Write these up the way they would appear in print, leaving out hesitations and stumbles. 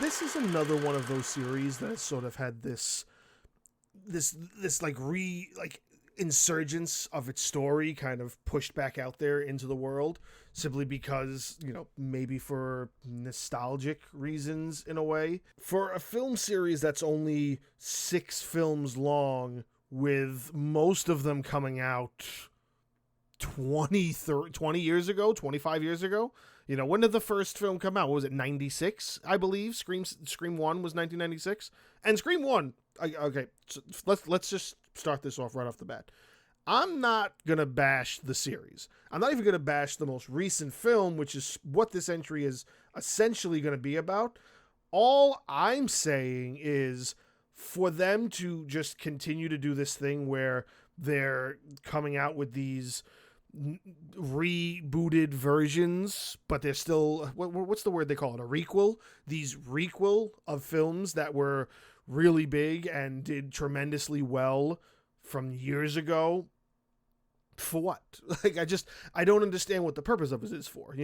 this is another one of those series that sort of had this like insurgence of its story kind of pushed back out there into the world simply because, maybe for nostalgic reasons in a way. For a film series that's only 6 films long, with most of them coming out 20 years ago, 25 years ago. When did the first film come out? What was it, 96, I believe? Scream 1 was 1996. And Scream 1, okay, so let's just start this off right off the bat. I'm not going to bash the series. I'm not even going to bash the most recent film, which is what this entry is essentially going to be about. All I'm saying is for them to just continue to do this thing where they're coming out with these rebooted versions, but they're still, what's the word they call it? A requel? These requel of films that were really big and did tremendously well from years ago. For what? I don't understand what the purpose of it is for.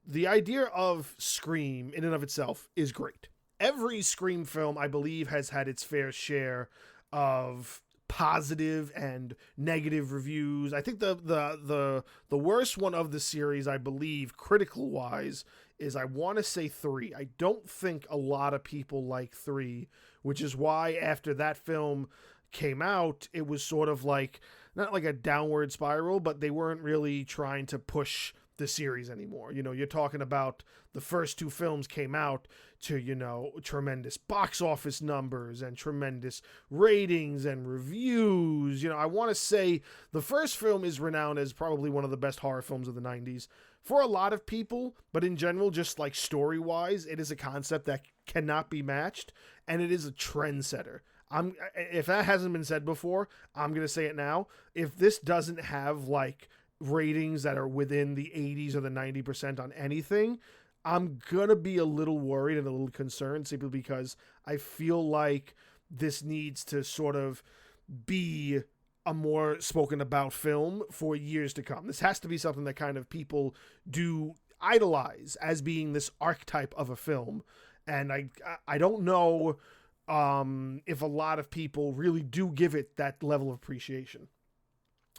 The idea of Scream in and of itself is great. Every Scream film, I believe, has had its fair share of positive and negative reviews. I think the worst one of the series, I believe, critical wise, is, I want to say, 3. I don't think a lot of people like 3, which is why after that film came out, it was sort of like, not like a downward spiral, but they weren't really trying to push the series anymore. You're talking about the first 2 films came out to, tremendous box office numbers and tremendous ratings and reviews. I want to say the first film is renowned as probably one of the best horror films of the 90s for a lot of people, but in general, just like story-wise, it is a concept that cannot be matched, and it is a trendsetter. If that hasn't been said before, I'm going to say it now. If this doesn't have like ratings that are within the 80s or the 90% on anything, I'm going to be a little worried and a little concerned, simply because I feel like this needs to sort of be a more spoken about film for years to come. This has to be something that kind of people do idolize as being this archetype of a film. And I don't know if a lot of people really do give it that level of appreciation.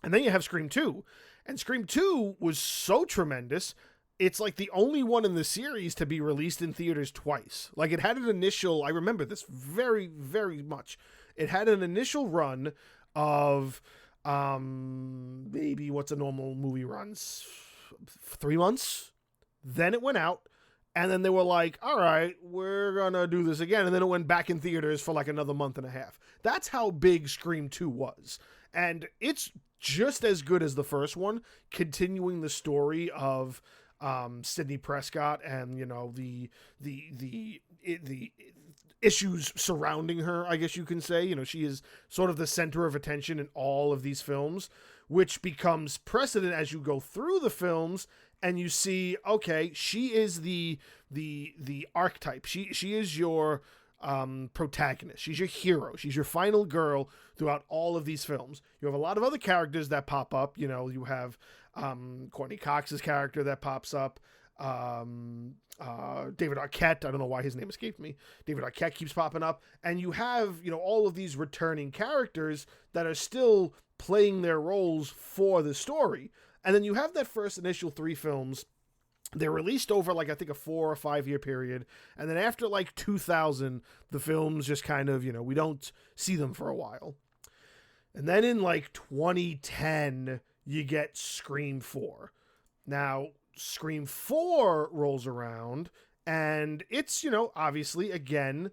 And then you have Scream 2. And Scream 2 was so tremendous, it's like the only one in the series to be released in theaters twice. Like, it had an initial, I remember this very, very much. It had an initial run of, maybe what's a normal movie runs? 3 months? Then it went out. And then they were like, all right, we're going to do this again. And then it went back in theaters for like another month and a half. That's how big Scream 2 was. And it's just as good as the first one, continuing the story of Sidney Prescott and, the issues surrounding her, I guess you can say. She is sort of the center of attention in all of these films, which becomes precedent as you go through the films. And you see, okay, she is the archetype. She is your protagonist. She's your hero. She's your final girl throughout all of these films. You have a lot of other characters that pop up. You have Courtney Cox's character that pops up. David Arquette, I don't know why his name escaped me. David Arquette keeps popping up. And you have, all of these returning characters that are still playing their roles for the story. And then you have that first initial 3 films. They're released over like, I think, a 4 or 5 year period. And then after like 2000, the films just kind of, we don't see them for a while. And then in like 2010, you get Scream 4. Now, Scream 4 rolls around, and it's, obviously, again,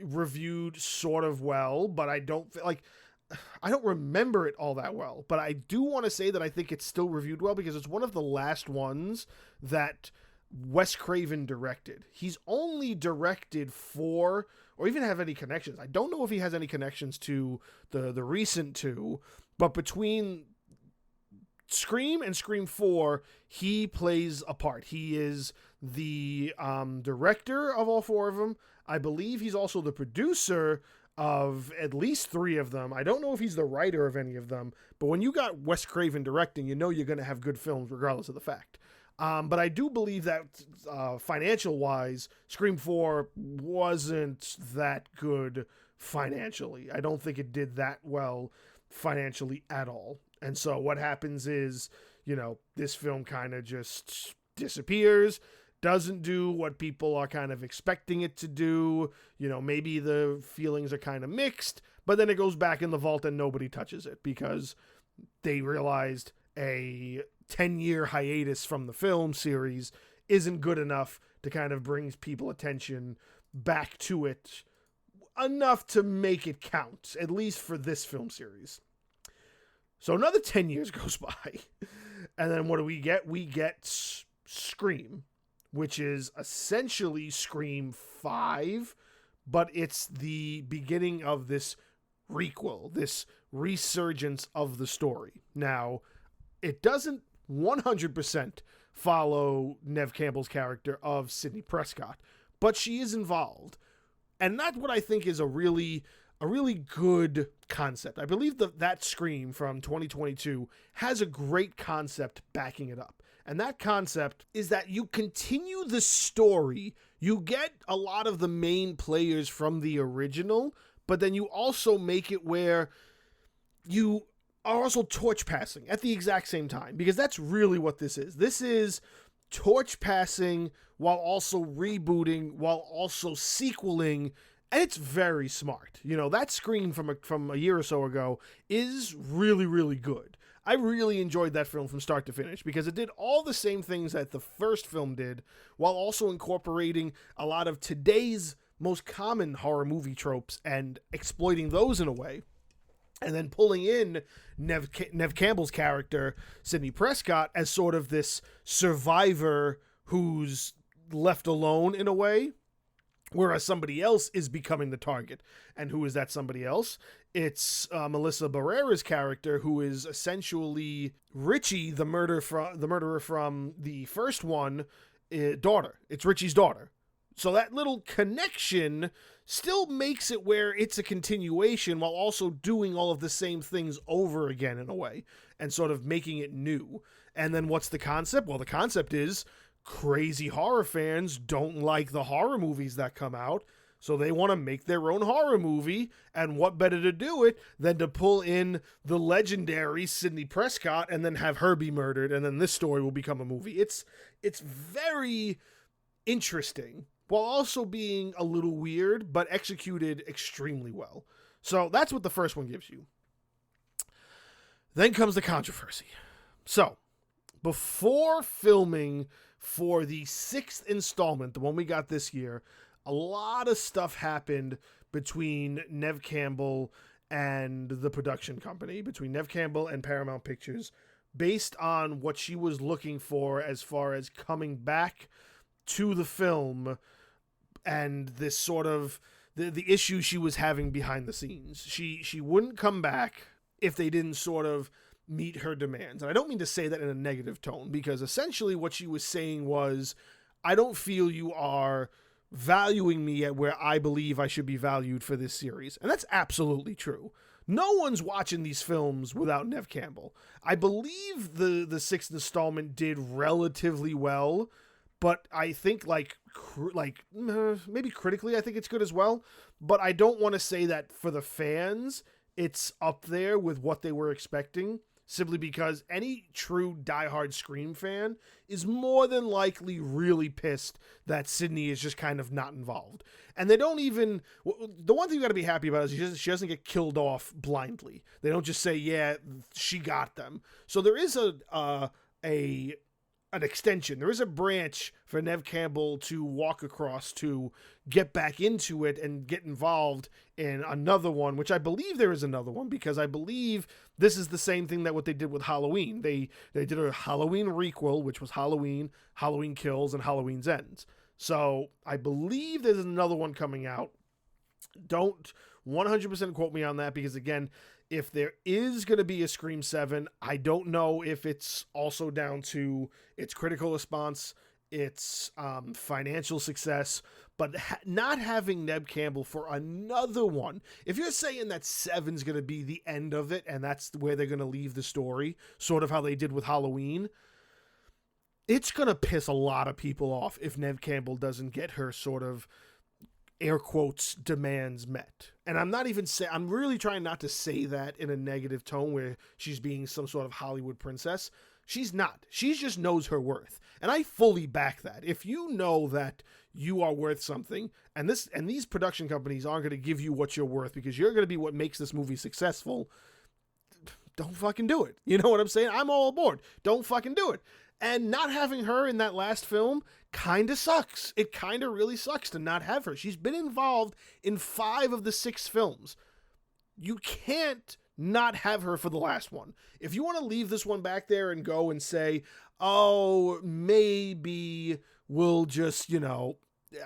reviewed sort of well, but I don't remember it all that well, but I do want to say that I think it's still reviewed well because it's one of the last ones that Wes Craven directed. He's only directed 4, or even have any connections. I don't know if he has any connections to the recent 2, but between Scream and Scream 4, he plays a part. He is the director of all 4 of them. I believe he's also the producer of at least 3 of them. I don't know if he's the writer of any of them, but when you got Wes Craven directing, you're going to have good films regardless of the fact. But I do believe that financial wise, Scream 4 wasn't that good financially. I don't think it did that well financially at all. And so what happens is, this film kind of just disappears, doesn't do what people are kind of expecting it to do. Maybe the feelings are kind of mixed, but then it goes back in the vault and nobody touches it because they realized a 10-year hiatus from the film series isn't good enough to kind of bring people attention back to it enough to make it count, at least for this film series. So another 10 years goes by, and then what do we get? We get Scream, which is essentially Scream 5, but it's the beginning of this requel, this resurgence of the story. Now, it doesn't 100% follow Neve Campbell's character of Sidney Prescott, but she is involved. And that's what I think is a really good concept. I believe that Scream from 2022 has a great concept backing it up. And that concept is that you continue the story. You get a lot of the main players from the original, but then you also make it where you are also torch passing at the exact same time, because that's really what this is. This is torch passing while also rebooting, while also sequeling, and it's very smart. That Scream from a year or so ago is really, really good. I really enjoyed that film from start to finish because it did all the same things that the first film did, while also incorporating a lot of today's most common horror movie tropes and exploiting those in a way. And then pulling in Neve Campbell's character, Sidney Prescott, as sort of this survivor who's left alone in a way, whereas somebody else is becoming the target. And who is that somebody else? It's Melissa Barrera's character, who is essentially Richie, the murderer from the first one, daughter. It's Richie's daughter. So that little connection still makes it where it's a continuation while also doing all of the same things over again in a way and sort of making it new. And then what's the concept? Well, the concept is crazy horror fans don't like the horror movies that come out, so they want to make their own horror movie, and what better to do it than to pull in the legendary Sidney Prescott and then have her be murdered, and then this story will become a movie. It's very interesting, while also being a little weird, but executed extremely well. So that's what the first one gives you. Then comes the controversy. So, before filming for the 6th installment, the one we got this year, a lot of stuff happened between Neve Campbell and the production company, between Neve Campbell and Paramount Pictures, based on what she was looking for as far as coming back to the film and this sort of the issue she was having behind the scenes. She wouldn't come back if they didn't sort of meet her demands. And I don't mean to say that in a negative tone, because essentially what she was saying was, I don't feel you are valuing me at where I believe I should be valued for this series. And that's absolutely true. No one's watching these films without Neve Campbell. I believe the 6th installment did relatively well, but I think maybe critically, I think it's good as well. But I don't want to say that for the fans, it's up there with what they were expecting, simply because any true diehard Scream fan is more than likely really pissed that Sidney is just kind of not involved. And they don't even, the one thing you got to be happy about is she doesn't get killed off blindly. They don't just say, yeah, she got them. So there is an extension. There is a branch for Neve Campbell to walk across to get back into it and get involved in another one, which I believe there is another one, because I believe this is the same thing that what they did with Halloween. They did a Halloween requel, which was Halloween, Halloween Kills, and Halloween's Ends. So I believe there's another one coming out. Don't 100% quote me on that, because again, if there is going to be a Scream 7, I don't know if it's also down to its critical response, its financial success, but not having Neve Campbell for another one. If you're saying that 7's going to be the end of it and that's where they're going to leave the story, sort of how they did with Halloween, it's going to piss a lot of people off if Neve Campbell doesn't get her sort of air quotes demands met. And I'm not even saying, I'm really trying not to say that in a negative tone where she's being some sort of Hollywood princess. She's not. She just knows her worth. And I fully back that. If you know that you are worth something, and these production companies aren't going to give you what you're worth because you're going to be what makes this movie successful, don't fucking do it. You know what I'm saying? I'm all aboard. Don't fucking do it. And not having her in that last film kind of sucks. It kind of really sucks to not have her. She's been involved in 5 of the 6 films. You can't not have her for the last one. If you want to leave this one back there and go and say, oh, maybe we'll just, we'll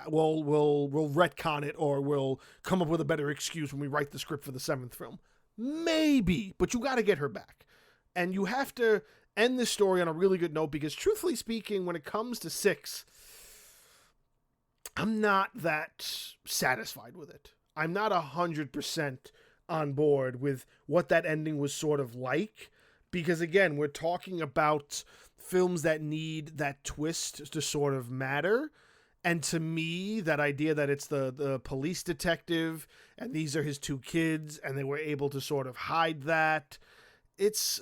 retcon it, or we'll come up with a better excuse when we write the script for the 7th film. Maybe, but you got to get her back. And you have to end this story on a really good note, because truthfully speaking, when it comes to 6, I'm not that satisfied with it. I'm not 100% on board with what that ending was sort of like, because again, we're talking about films that need that twist to sort of matter. And to me, that idea that it's the police detective and these are his 2 kids and they were able to sort of hide that, it's,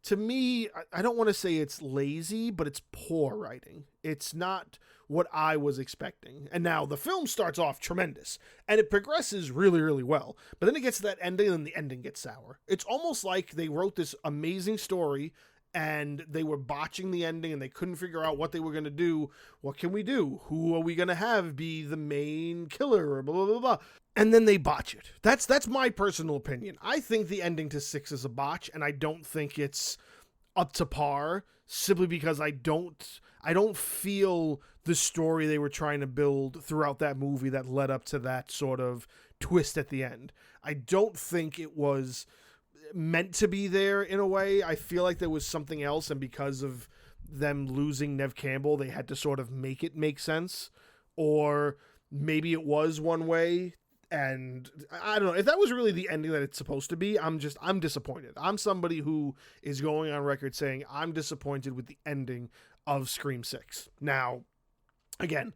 to me, I don't want to say it's lazy, but it's poor writing. It's not what I was expecting. And now the film starts off tremendous and it progresses really, really well. But then it gets to that ending and the ending gets sour. It's almost like they wrote this amazing story and they were botching the ending and they couldn't figure out what they were going to do. What can we do? Who are we going to have be the main killer, or blah, blah, blah, blah. And then they botch it. That's my personal opinion. I think the ending to 6 is a botch, and I don't think it's up to par, simply because I don't feel the story they were trying to build throughout that movie that led up to that sort of twist at the end. I don't think it was meant to be there in a way. I feel like there was something else, and because of them losing Neve Campbell, they had to sort of make it make sense. Or maybe it was one way, and I don't know. If that was really the ending that it's supposed to be, I'm disappointed. I'm somebody who is going on record saying I'm disappointed with the ending of Scream 6. Now, again,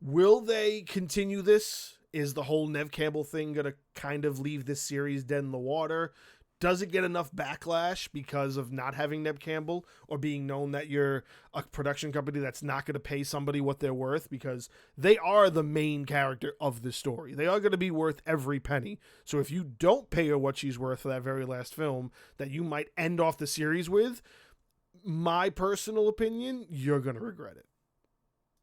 will they continue this? Is the whole Neve Campbell thing going to kind of leave this series dead in the water? Does it get enough backlash because of not having Neve Campbell, or being known that you're a production company that's not going to pay somebody what they're worth, because they are the main character of the story. They are going to be worth every penny. So if you don't pay her what she's worth for that very last film that you might end off the series with, my personal opinion, you're going to regret it.